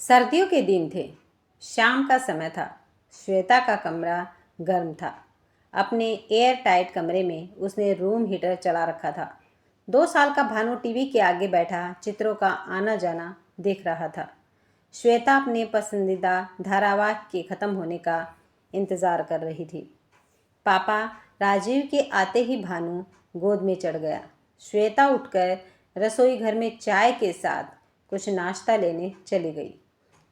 सर्दियों के दिन थे। शाम का समय था। श्वेता का कमरा गर्म था। अपने एयर टाइट कमरे में उसने रूम हीटर चला रखा था। 2 साल का भानु टीवी के आगे बैठा चित्रों का आना जाना देख रहा था। श्वेता अपने पसंदीदा धारावाहिक के ख़त्म होने का इंतज़ार कर रही थी। पापा राजीव के आते ही भानु गोद में चढ़ गया। श्वेता उठकर रसोई घर में चाय के साथ कुछ नाश्ता लेने चली गई,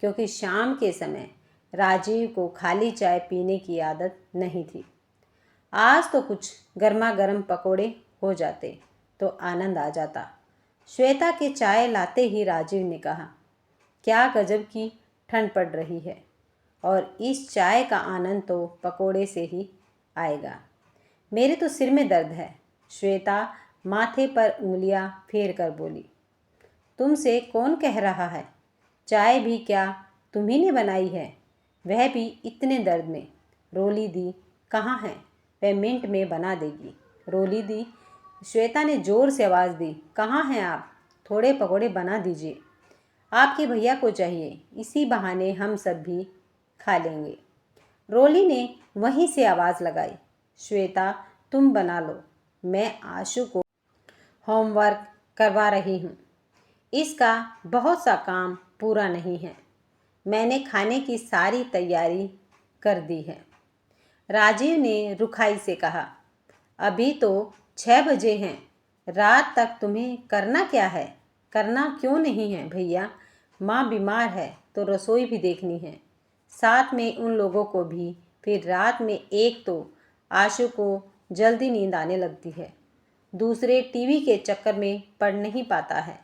क्योंकि शाम के समय राजीव को खाली चाय पीने की आदत नहीं थी। आज तो कुछ गर्मा गर्म पकोड़े हो जाते तो आनंद आ जाता। श्वेता के चाय लाते ही राजीव ने कहा, क्या गजब की ठंड पड़ रही है, और इस चाय का आनंद तो पकोड़े से ही आएगा। मेरे तो सिर में दर्द है। श्वेता माथे पर उंगलियां फेर कर बोली। तुमसे कौन कह रहा है? चाय भी क्या तुम्ही ने बनाई है, वह भी इतने दर्द में। रोली दी कहाँ है? वह मिनट में बना देगी। रोली दी, श्वेता ने ज़ोर से आवाज़ दी। कहाँ हैं आप? थोड़े पकोड़े बना दीजिए। आपके भैया को चाहिए, इसी बहाने हम सब भी खा लेंगे। रोली ने वहीं से आवाज़ लगाई। श्वेता तुम बना लो, मैं आशु को होमवर्क करवा रही हूँ। इसका बहुत सा काम पूरा नहीं है। मैंने खाने की सारी तैयारी कर दी है। राजीव ने रुखाई से कहा, अभी तो 6 बजे हैं। रात तक तुम्हें करना क्या है? करना क्यों नहीं है भैया? माँ बीमार है तो रसोई भी देखनी है, साथ में उन लोगों को भी। फिर रात में एक तो आशु को जल्दी नींद आने लगती है, दूसरे टीवी के चक्कर में पड़ नहीं पाता है,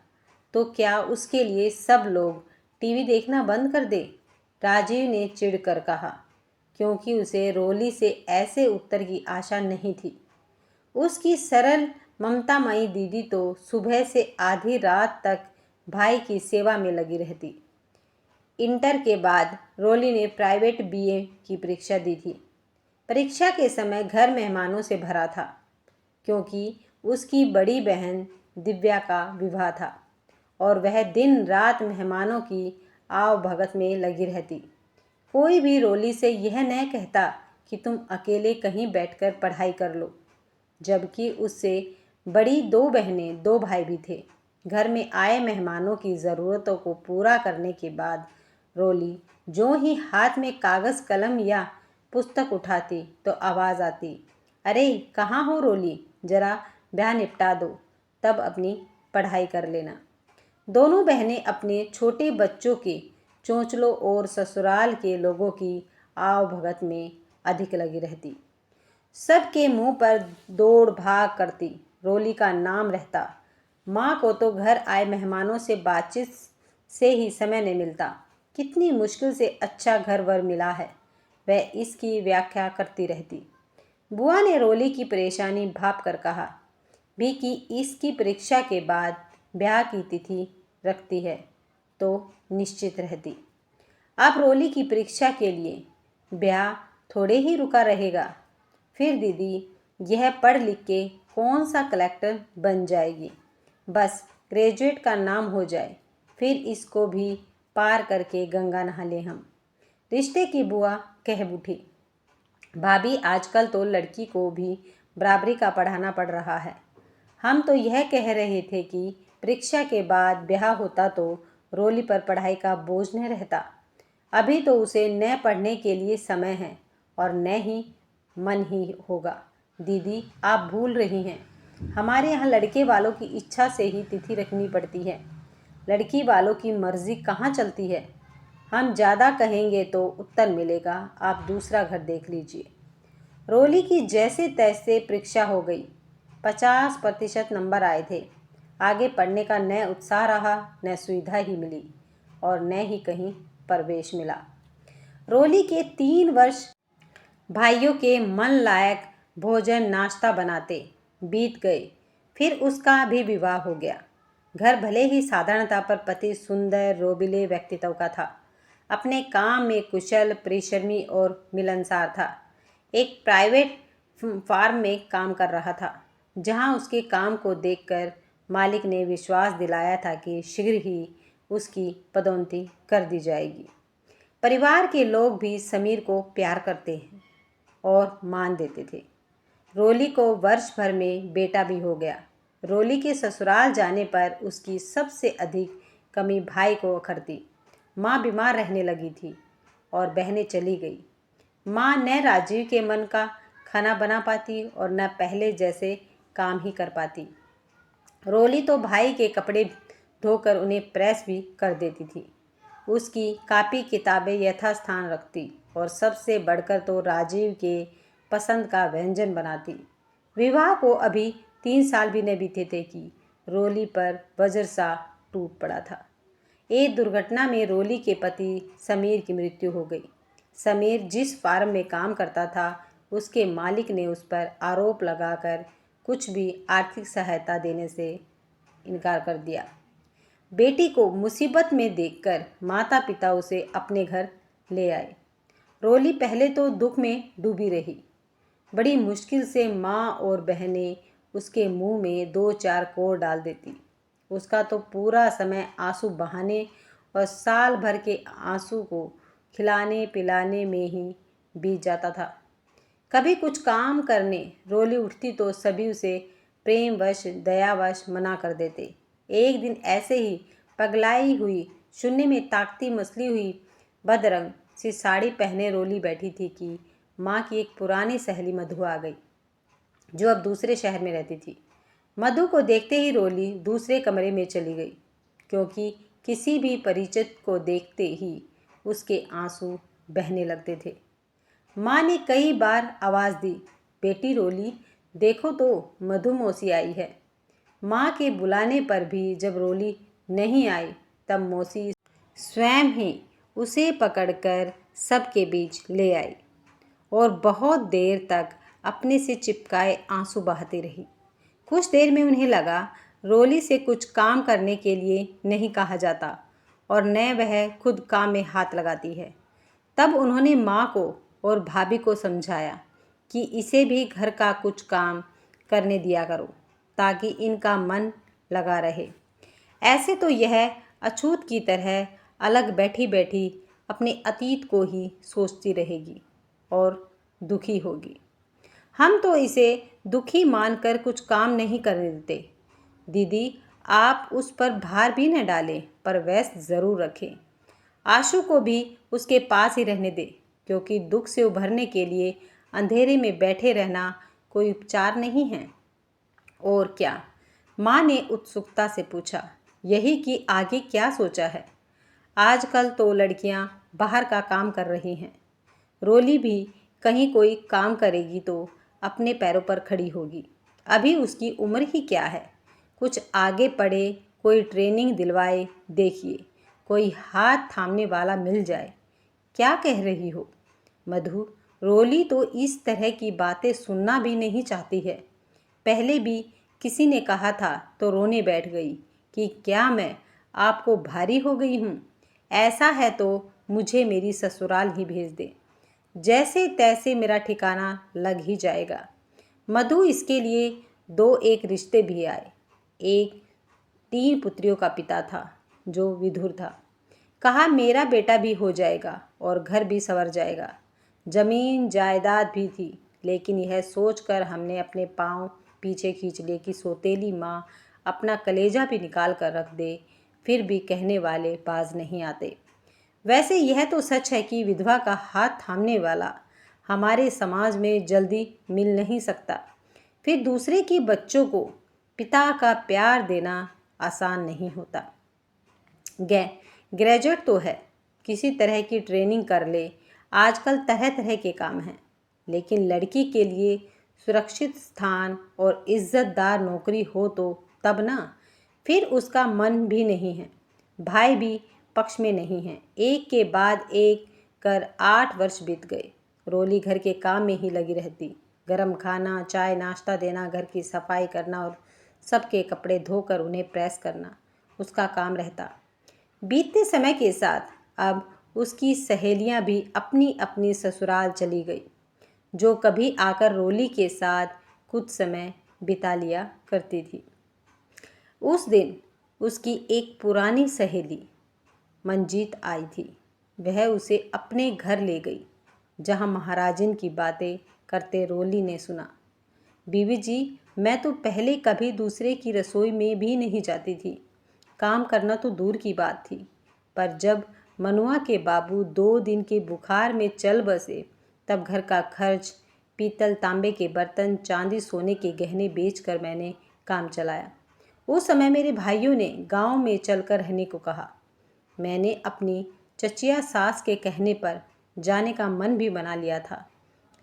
तो क्या उसके लिए सब लोग टीवी देखना बंद कर दे? राजीव ने चिढ़कर कहा, क्योंकि उसे रोली से ऐसे उत्तर की आशा नहीं थी। उसकी सरल ममतामयी दीदी तो सुबह से आधी रात तक भाई की सेवा में लगी रहती। इंटर के बाद रोली ने प्राइवेट बीए की परीक्षा दी थी। परीक्षा के समय घर मेहमानों से भरा था, क्योंकि उसकी बड़ी बहन दिव्या का विवाह था और वह दिन रात मेहमानों की आव भगत में लगी रहती। कोई भी रोली से यह न कहता कि तुम अकेले कहीं बैठकर पढ़ाई कर लो, जबकि उससे बड़ी 2 बहनें 2 भाई भी थे। घर में आए मेहमानों की ज़रूरतों को पूरा करने के बाद रोली जो ही हाथ में कागज़ कलम या पुस्तक उठाती तो आवाज़ आती, अरे कहाँ हो रोली, ज़रा ब्याह निपटा दो, तब अपनी पढ़ाई कर लेना। दोनों बहनें अपने छोटे बच्चों के चोंचलों और ससुराल के लोगों की आव भगत में अधिक लगी रहती। सबके मुंह पर दौड़ भाग करती रोली का नाम रहता। माँ को तो घर आए मेहमानों से बातचीत से ही समय नहीं मिलता। कितनी मुश्किल से अच्छा घर वर मिला है, वह इसकी व्याख्या करती रहती। बुआ ने रोली की परेशानी भाप कर कहा भी कि इसकी परीक्षा के बाद ब्याह की तिथि रखती है तो निश्चित रहती। अब रोली की परीक्षा के लिए ब्याह थोड़े ही रुका रहेगा। फिर दीदी यह पढ़ लिख के कौन सा कलेक्टर बन जाएगी, बस ग्रेजुएट का नाम हो जाए, फिर इसको भी पार करके गंगा नहा ले हम। रिश्ते की बुआ कह उठी, भाभी आजकल तो लड़की को भी बराबरी का पढ़ाना पड़ रहा है। हम तो यह कह रहे थे कि परीक्षा के बाद ब्याह होता तो रोली पर पढ़ाई का बोझ न रहता। अभी तो उसे न पढ़ने के लिए समय है और न ही मन ही होगा। दीदी आप भूल रही हैं, हमारे यहाँ लड़के वालों की इच्छा से ही तिथि रखनी पड़ती है, लड़की वालों की मर्जी कहाँ चलती है। हम ज़्यादा कहेंगे तो उत्तर मिलेगा, आप दूसरा घर देख लीजिए। रोली की जैसे तैसे परीक्षा हो गई। 50% नंबर आए थे। आगे पढ़ने का न उत्साह रहा, न सुविधा ही मिली और न ही कहीं प्रवेश मिला। रोली के 3 वर्ष भाइयों के मन लायक भोजन नाश्ता बनाते बीत गए। फिर उसका भी विवाह हो गया। घर भले ही साधारणता पर पति सुंदर रोबिले व्यक्तित्व का था। अपने काम में कुशल, परिश्रमी और मिलनसार था। एक प्राइवेट फार्म में काम कर रहा था, जहां उसके काम को देखकर मालिक ने विश्वास दिलाया था कि शीघ्र ही उसकी पदोन्नति कर दी जाएगी। परिवार के लोग भी समीर को प्यार करते हैं और मान देते थे। रोली को वर्ष भर में बेटा भी हो गया। रोली के ससुराल जाने पर उसकी सबसे अधिक कमी भाई को अखरती। माँ बीमार रहने लगी थी और बहनें चली गई। माँ न राजीव के मन का खाना बना पाती और न पहले जैसे काम ही कर पाती। रोली तो भाई के कपड़े धोकर उन्हें प्रेस भी कर देती थी। उसकी कापी किताबें यथास्थान रखती और सबसे बढ़कर तो राजीव के पसंद का व्यंजन बनाती। विवाह को अभी 3 साल भी न बीते थे कि रोली पर वज्र सा टूट पड़ा था। एक दुर्घटना में रोली के पति समीर की मृत्यु हो गई। समीर जिस फार्म में काम करता था, उसके मालिक ने उस पर आरोप लगाकर कुछ भी आर्थिक सहायता देने से इनकार कर दिया। बेटी को मुसीबत में देखकर माता पिता उसे अपने घर ले आए। रोली पहले तो दुख में डूबी रही। बड़ी मुश्किल से माँ और बहनें उसके मुंह में 2-4 कोर डाल देती। उसका तो पूरा समय आंसू बहाने और साल भर के आंसू को खिलाने पिलाने में ही बीत जाता था। कभी कुछ काम करने रोली उठती तो सभी उसे प्रेमवश दयावश मना कर देते। एक दिन ऐसे ही पगलाई हुई, शून्य में ताकती मसली हुई बदरंग सी साड़ी पहने रोली बैठी थी कि माँ की एक पुरानी सहेली मधु आ गई, जो अब दूसरे शहर में रहती थी। मधु को देखते ही रोली दूसरे कमरे में चली गई, क्योंकि किसी भी परिचित को देखते ही उसके आंसू बहने लगते थे। माँ ने कई बार आवाज़ दी, बेटी रोली देखो तो मधु मौसी आई है। माँ के बुलाने पर भी जब रोली नहीं आई, तब मौसी स्वयं ही उसे पकड़कर सबके बीच ले आई और बहुत देर तक अपने से चिपकाए आंसू बहाती रही। कुछ देर में उन्हें लगा रोली से कुछ काम करने के लिए नहीं कहा जाता और न वह खुद काम में हाथ लगाती है। तब उन्होंने माँ को और भाभी को समझाया कि इसे भी घर का कुछ काम करने दिया करो, ताकि इनका मन लगा रहे। ऐसे तो यह अछूत की तरह अलग बैठी बैठी अपने अतीत को ही सोचती रहेगी और दुखी होगी। हम तो इसे दुखी मानकर कुछ काम नहीं करने देते। दीदी, आप उस पर भार भी न डालें, पर व्यस्त ज़रूर रखें। आशु को भी उसके पास ही रहने दें, क्योंकि दुख से उभरने के लिए अंधेरे में बैठे रहना कोई उपचार नहीं है। और क्या? माँ ने उत्सुकता से पूछा। यही कि आगे क्या सोचा है? आजकल तो लड़कियां बाहर का काम कर रही हैं। रोली भी कहीं कोई काम करेगी तो अपने पैरों पर खड़ी होगी। अभी उसकी उम्र ही क्या है? कुछ आगे पढ़े, कोई ट्रेनिंग दिलवाए, देखिए कोई हाथ थामने वाला मिल जाए। क्या कह रही हो मधु? रोली तो इस तरह की बातें सुनना भी नहीं चाहती है। पहले भी किसी ने कहा था तो रोने बैठ गई कि क्या मैं आपको भारी हो गई हूँ? ऐसा है तो मुझे मेरी ससुराल ही भेज दे, जैसे तैसे मेरा ठिकाना लग ही जाएगा। मधु इसके लिए 2-1 रिश्ते भी आए। एक 3 पुत्रियों का पिता था जो विधुर था। कहा मेरा बेटा भी हो जाएगा और घर भी संवर जाएगा। जमीन जायदाद भी थी, लेकिन यह सोचकर हमने अपने पाँव पीछे खींच लिए कि सौतेली माँ अपना कलेजा भी निकाल कर रख दे, फिर भी कहने वाले बाज नहीं आते। वैसे यह तो सच है कि विधवा का हाथ थामने वाला हमारे समाज में जल्दी मिल नहीं सकता। फिर दूसरे के बच्चों को पिता का प्यार देना आसान नहीं होता। ग्रेजुएट तो है, किसी तरह की ट्रेनिंग कर ले। आजकल तरह तरह के काम हैं, लेकिन लड़की के लिए सुरक्षित स्थान और इज्जतदार नौकरी हो तो तब ना। फिर उसका मन भी नहीं है, भाई भी पक्ष में नहीं है। एक के बाद एक कर 8 वर्ष बीत गए। रोली घर के काम में ही लगी रहती। गरम खाना, चाय, नाश्ता देना, घर की सफाई करना और सबके कपड़े धोकर उन्हें प्रेस करना उसका काम रहता। बीतते समय के साथ अब उसकी सहेलियां भी अपनी अपनी ससुराल चली गई, जो कभी आकर रोली के साथ कुछ समय बिता लिया करती थी। उस दिन उसकी एक पुरानी सहेली मंजीत आई थी। वह उसे अपने घर ले गई, जहाँ महाराजिन की बातें करते रोली ने सुना। बीवी जी, मैं तो पहले कभी दूसरे की रसोई में भी नहीं जाती थी। काम करना तो दूर की बात थी, पर जब मनुआ के बाबू 2 दिन के बुखार में चल बसे, तब घर का खर्च, पीतल तांबे के बर्तन, चांदी सोने के गहने बेचकर मैंने काम चलाया। उस समय मेरे भाइयों ने गांव में चलकर रहने को कहा। मैंने अपनी चचिया सास के कहने पर जाने का मन भी बना लिया था,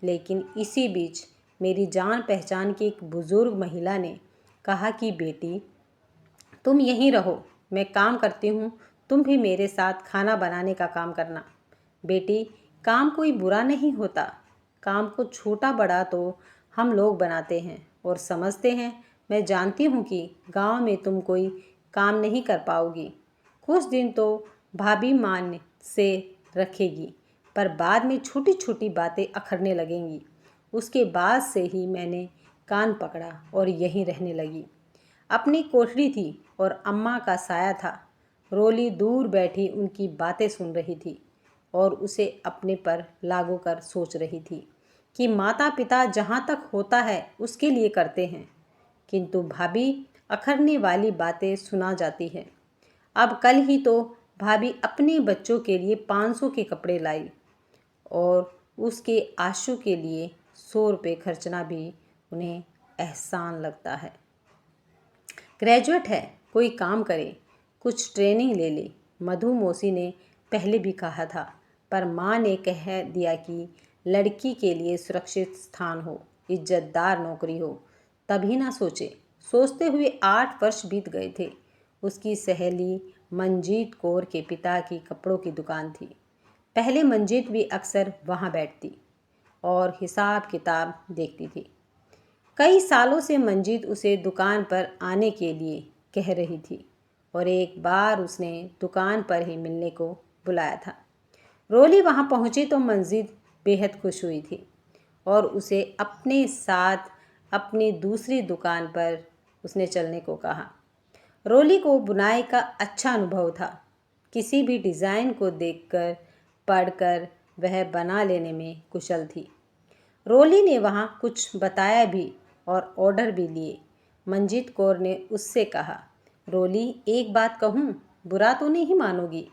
लेकिन इसी बीच मेरी जान पहचान की एक बुज़ुर्ग महिला ने कहा कि बेटी, तुम यहीं रहो, मैं काम करती हूँ, तुम भी मेरे साथ खाना बनाने का काम करना। बेटी, काम कोई बुरा नहीं होता। काम को छोटा बड़ा तो हम लोग बनाते हैं और समझते हैं। मैं जानती हूँ कि गांव में तुम कोई काम नहीं कर पाओगी। कुछ दिन तो भाभी मान से रखेगी, पर बाद में छोटी छोटी बातें अखरने लगेंगी। उसके बाद से ही मैंने कान पकड़ा और यहीं रहने लगी। अपनी कोठरी थी और अम्मा का साया था। रोली दूर बैठी उनकी बातें सुन रही थी और उसे अपने पर लागू कर सोच रही थी कि माता पिता जहाँ तक होता है उसके लिए करते हैं, किंतु भाभी अखरने वाली बातें सुना जाती है। अब कल ही तो भाभी अपने बच्चों के लिए 500 के कपड़े लाई और उसके आशु के लिए 100 रुपये खर्चना भी उन्हें एहसान लगता है। ग्रेजुएट है, कोई काम करे, कुछ ट्रेनिंग ले ले, मधु मौसी ने पहले भी कहा था, पर माँ ने कह दिया कि लड़की के लिए सुरक्षित स्थान हो, इज्जतदार नौकरी हो, तभी ना सोचे। सोचते हुए 8 वर्ष बीत गए थे। उसकी सहेली मंजीत कौर के पिता की कपड़ों की दुकान थी। पहले मंजीत भी अक्सर वहाँ बैठती और हिसाब किताब देखती थी। कई सालों से मंजीत उसे दुकान पर आने के लिए कह रही थी और एक बार उसने दुकान पर ही मिलने को बुलाया था। रोली वहाँ पहुँची तो मंजीत बेहद खुश हुई थी और उसे अपने साथ अपनी दूसरी दुकान पर उसने चलने को कहा। रोली को बुनाई का अच्छा अनुभव था। किसी भी डिज़ाइन को देखकर, पढ़कर वह बना लेने में कुशल थी। रोली ने वहाँ कुछ बताया भी और ऑर्डर भी लिए। मंजीत कौर ने उससे कहा, रोली, एक बात कहूँ, बुरा तो नहीं मानोगी?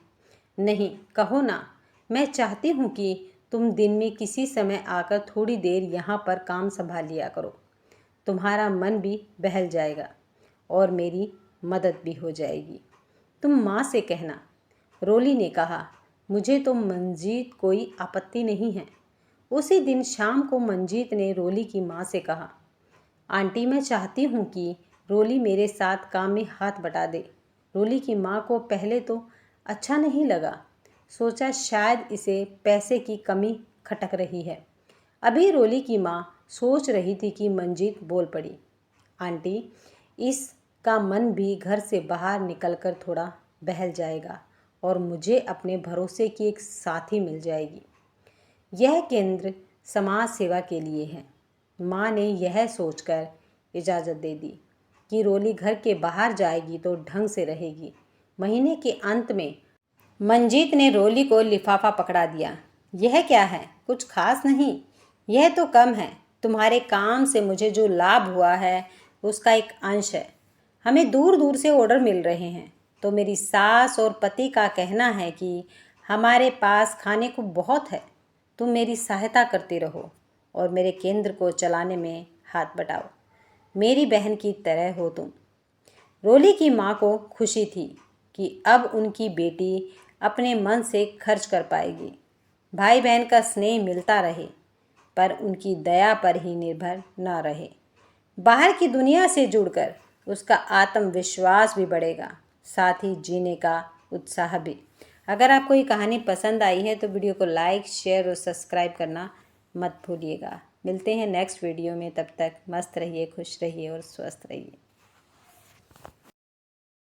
नहीं, कहो ना। मैं चाहती हूँ कि तुम दिन में किसी समय आकर थोड़ी देर यहाँ पर काम संभाल लिया करो। तुम्हारा मन भी बहल जाएगा और मेरी मदद भी हो जाएगी। तुम माँ से कहना। रोली ने कहा, मुझे तो मंजीत कोई आपत्ति नहीं है। उसी दिन शाम को मंजीत ने रोली की माँ से कहा, आंटी, मैं चाहती हूँ कि रोली मेरे साथ काम में हाथ बटा दे। रोली की माँ को पहले तो अच्छा नहीं लगा। सोचा शायद इसे पैसे की कमी खटक रही है। अभी रोली की माँ सोच रही थी कि मंजीत बोल पड़ी, आंटी, इसका मन भी घर से बाहर निकलकर थोड़ा बहल जाएगा और मुझे अपने भरोसे की एक साथी मिल जाएगी। यह केंद्र समाज सेवा के लिए है। माँ ने यह सोचकर इजाज़त दे दी कि रोली घर के बाहर जाएगी तो ढंग से रहेगी। महीने के अंत में मंजीत ने रोली को लिफाफा पकड़ा दिया। यह क्या है? कुछ खास नहीं, यह तो कम है। तुम्हारे काम से मुझे जो लाभ हुआ है उसका एक अंश है। हमें दूर दूर से ऑर्डर मिल रहे हैं, तो मेरी सास और पति का कहना है कि हमारे पास खाने को बहुत है। तुम मेरी सहायता करते रहो और मेरे केंद्र को चलाने में हाथ बटाओ। मेरी बहन की तरह हो तुम। रोली की माँ को खुशी थी कि अब उनकी बेटी अपने मन से खर्च कर पाएगी। भाई बहन का स्नेह मिलता रहे, पर उनकी दया पर ही निर्भर न रहे। बाहर की दुनिया से जुड़कर उसका आत्मविश्वास भी बढ़ेगा, साथ ही जीने का उत्साह भी। अगर आपको ये कहानी पसंद आई है तो वीडियो को लाइक, शेयर और सब्सक्राइब करना मत भूलिएगा। मिलते हैं नेक्स्ट वीडियो में। तब तक मस्त रहिए, खुश रहिए और स्वस्थ रहिए।